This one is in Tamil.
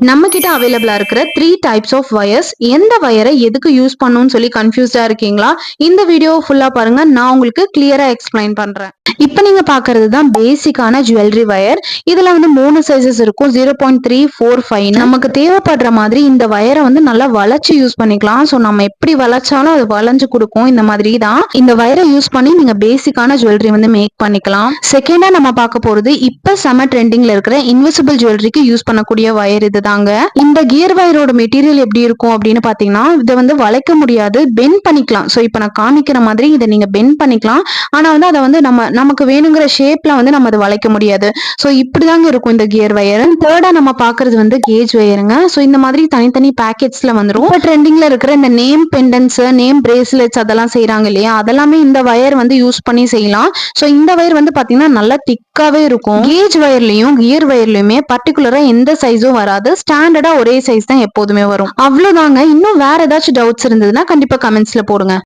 நம்ம கிட்ட அவைலபிளா இருக்கிற 3 டைப்ஸ் ஆஃப் வயர்ஸ். எந்த வயரை எதுக்கு யூஸ் பண்ணணும்னு சொல்லி கன்ஃபியூஸ்டா இருக்கீங்களா? இந்த வீடியோ ஃபுல்லா பாருங்க, நான் உங்களுக்கு கிளியரா எக்ஸ்பிளைன் பண்றேன். இப்ப நீங்க பாக்குறது தான் பேசிக்கான ஜுவல்லரி வயர். இதுல வந்து 3 சைஸஸ் இருக்கும். 0.3, 4, 5. நமக்கு தேவைப்படுற மாதிரி இந்த வயரை வந்து நல்லா வளைச்சு யூஸ் பண்ணிக்கலாம். ஸோ நம்ம எப்படி வளைச்சாலும் அது வளைஞ்சு கொடுக்கும். இந்த மாதிரி தான் இந்த வயரை யூஸ் பண்ணி நீங்க பேசிக்கான ஜுவல்லரி வந்து மேக் பண்ணிக்கலாம். செகண்டா நம்ம பார்க்க போறது இப்ப செம ட்ரெண்டிங்ல இருக்கிற இன்விசிபிள் ஜுவல்லரிக்கு யூஸ் பண்ணக்கூடிய வயர் இதுதாங்க. இந்த கியர் வயரோட மெட்டீரியல் எப்படி இருக்கும் அப்படின்னு பாத்தீங்கன்னா, இதை வந்து வளைக்க முடியாது, பெண்ட் பண்ணிக்கலாம். ஸோ இப்ப நான் காமிக்கிற மாதிரி இதை நீங்க பெண்ட் பண்ணிக்கலாம். ஆனா வந்து அதை வந்து நமக்கு வேணுங்கிற ஷேப்ல வந்து நம்ம அதை வளைக்க முடியாது. ஸோ இப்படிதாங்க இருக்கும் இந்த கியர் வயர். தேர்டா நம்ம பாக்குறது வந்து கேஜ் வயருங்க. ஸோ இந்த மாதிரி தனித்தனி பேக்கெட்ஸ்ல வந்துரும். இப்போ ட்ரெண்டிங்ல இருக்கிற இந்த நேம் பெண்டன்ஸ், நேம் பிரேஸ்லெட்ஸ் அதெல்லாம் செய்யறாங்க இல்லையா, அதெல்லாமே இந்த வயர் வந்து யூஸ் பண்ணி செய்யலாம். ஸோ இந்த வயர் வந்து பாத்தீங்கன்னா நல்லா திக்காவே இருக்கும். கேஜ் வயர்லயும் கியர் வயர்லயுமே பர்டிகுலரா எந்த சைஸும் வராது. ஸ்டாண்டர்டா ஒரே சைஸ் தான் எப்போதுமே வரும். அவ்வளவுதாங்க. இன்னும் வேற ஏதாச்சும் டவுட்ஸ் இருந்ததுன்னா கண்டிப்பா கமெண்ட்ஸ்ல போடுங்க.